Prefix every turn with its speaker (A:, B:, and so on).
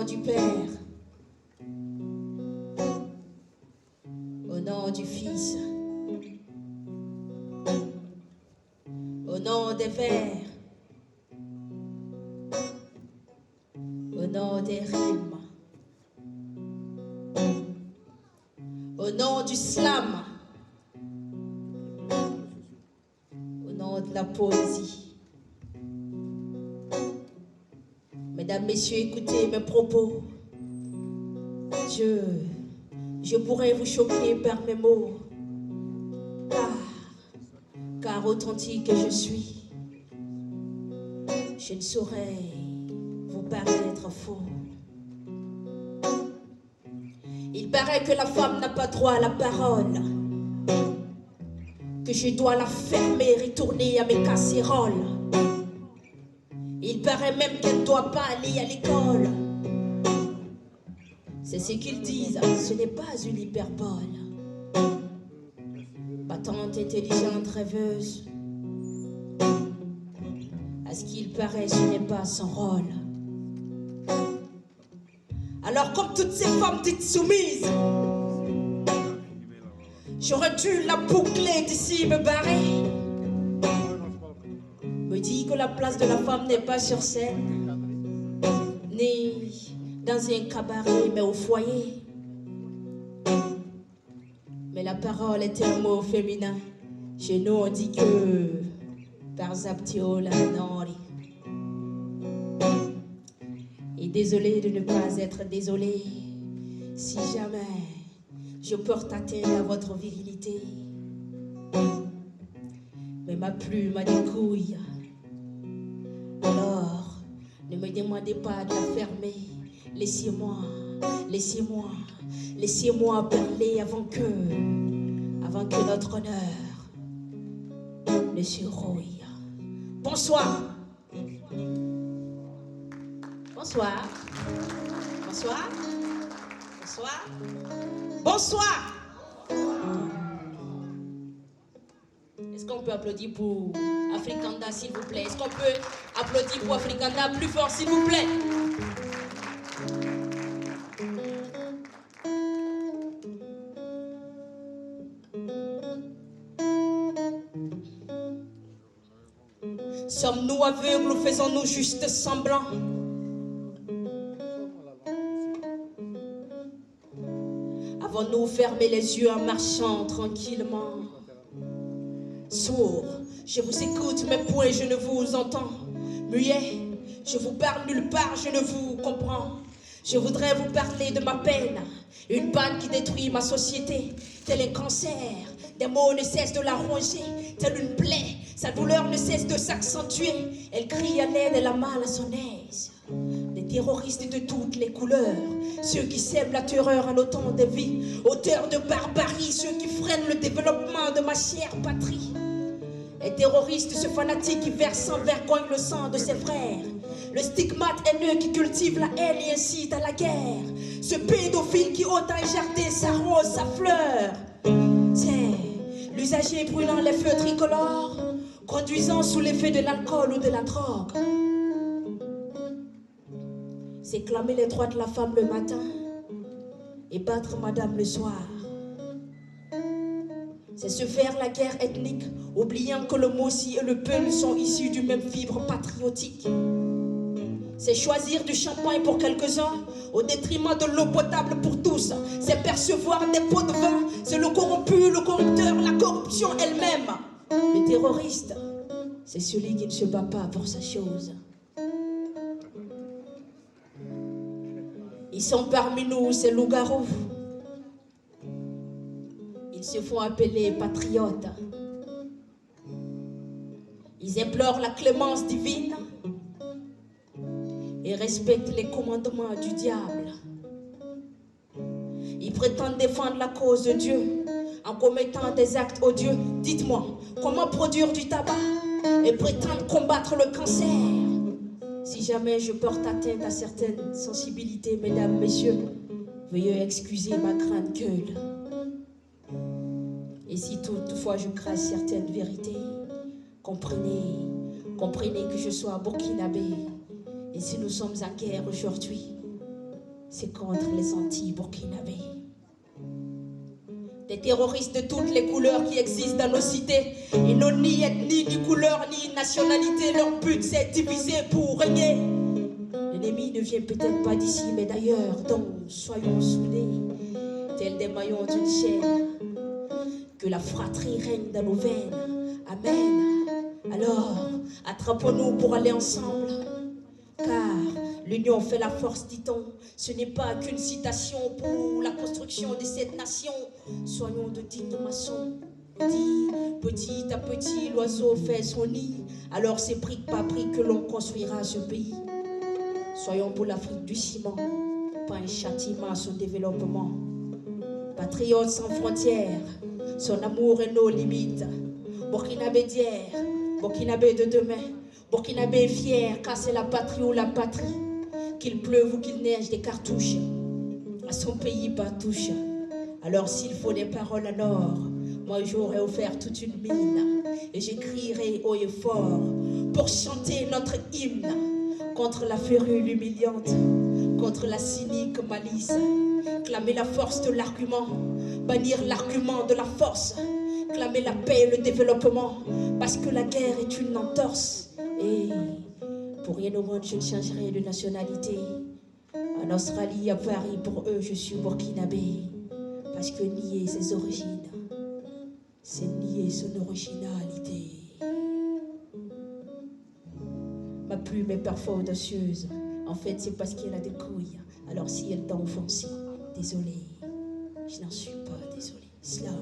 A: du Père, au nom du Fils, au nom des vers, au nom des rimes, au nom du slam, au nom de la poésie. Mesdames, messieurs, écoutez mes propos. Je pourrais vous choquer par mes mots, car authentique que je suis, je ne saurais vous paraître faux. Il paraît que la femme n'a pas droit à la parole, que je dois la fermer et tourner à mes casséroles. Il paraît même qu'elle ne doit pas aller à l'école. C'est ce qu'ils disent, ce n'est pas une hyperbole. Battante, intelligente, rêveuse, à ce qu'il paraît, ce n'est pas son rôle. Alors comme toutes ces femmes dites soumises, j'aurais dû la boucler d'ici me barrer. Me dit que la place de la femme n'est pas sur scène, ni dans un cabaret, mais au foyer. Mais la parole est un mot féminin. Chez nous, on dit que par Zaptiola Nori. Et désolé de ne pas être désolé si jamais je porte atteinte à votre virilité. Mais ma plume a des couilles. Alors, ne me demandez pas de la fermer. Laissez-moi parler avant que notre honneur ne se rouille. Bonsoir. Bonsoir. Bonsoir. Bonsoir. Bonsoir. Est-ce qu'on peut applaudir pour Afrikanda, s'il vous plaît? Est-ce qu'on peut applaudir pour Afrikanda plus fort, s'il vous plaît? Sommes-nous aveugles ou faisons-nous juste semblant? Avons-nous fermé les yeux en marchant tranquillement? Sourd, je vous écoute, mais point je ne vous entends. Muet, je vous parle nulle part, je ne vous comprends. Je voudrais vous parler de ma peine, une panne qui détruit ma société, tel un cancer. Des mots ne cessent de la ronger, telle une plaie. Sa douleur ne cesse de s'accentuer. Elle crie à l'aide, elle a mal à son aise. Des terroristes de toutes les couleurs, ceux qui sèment la terreur en autant de vies, auteurs de barbarie, ceux qui freinent le développement de ma chère patrie. Les terroristes, ce fanatique qui verse sans vergogne le sang de ses frères, le stigmate haineux qui cultive la haine et incite à la guerre, ce pédophile qui ôte un jardin sa rose, sa fleur. C'est l'usager brûlant les feux tricolores, conduisant sous l'effet de l'alcool ou de la drogue. C'est clamer les droits de la femme le matin et battre madame le soir. C'est se faire la guerre ethnique, oubliant que le Mossi et le Peul sont issus du même fibre patriotique. C'est choisir du champagne pour quelques-uns au détriment de l'eau potable pour tous. C'est percevoir des pots de vin, c'est le corrompu, le corrupteur, la corruption elle-même. Le terroriste, c'est celui qui ne se bat pas pour sa chose. Ils sont parmi nous, ces loups-garous. Ils se font appeler patriotes. Ils implorent la clémence divine et respectent les commandements du diable. Ils prétendent défendre la cause de Dieu en commettant des actes odieux. Dites-moi, comment produire du tabac et prétendre combattre le cancer? Si jamais je porte atteinte à certaines sensibilités, mesdames, messieurs, veuillez excuser ma grande gueule. Et si toutefois je crache certaines vérités, comprenez que je sois burkinabé. Et si nous sommes en guerre aujourd'hui, c'est contre les anti-burkinabés. Des terroristes de toutes les couleurs qui existent dans nos cités. Ils n'ont ni ethnie, ni couleur, ni nationalité. Leur but c'est diviser pour régner. L'ennemi ne vient peut-être pas d'ici mais d'ailleurs. Donc soyons soudés, tels des maillons d'une chaîne. Que la fratrie règne dans nos veines. Amen. Alors, attrapons-nous pour aller ensemble. Car l'union fait la force, dit-on. Ce n'est pas qu'une citation pour la construction de cette nation. Soyons de dignes maçons. Dit, petit à petit, l'oiseau fait son nid. Alors c'est brique par brique que l'on construira ce pays. Soyons pour l'Afrique du ciment, pas un châtiment à son développement. Patriote sans frontières, son amour et nos limites. Burkinabé d'hier, Burkinabé de demain. Burkinabé fier, car c'est la patrie ou la patrie. Qu'il pleuve ou qu'il neige des cartouches, à son pays pas touche. Alors s'il faut des paroles en or, moi j'aurais offert toute une mine. Et j'écrirai haut et fort pour chanter notre hymne. Contre la férule humiliante, contre la cynique malice. Clamer la force de l'argument, bannir l'argument de la force. Clamer la paix et le développement, parce que la guerre est une entorse. Et pour rien au monde je ne changerai de nationalité. En Australie, à Paris, pour eux je suis burkinabé. Parce que nier ses origines, c'est nier son originalité. Ma plume est parfois audacieuse. En fait c'est parce qu'elle a des couilles. Alors si elle t'a offensé, désolé, je n'en suis pas désolé. Slam.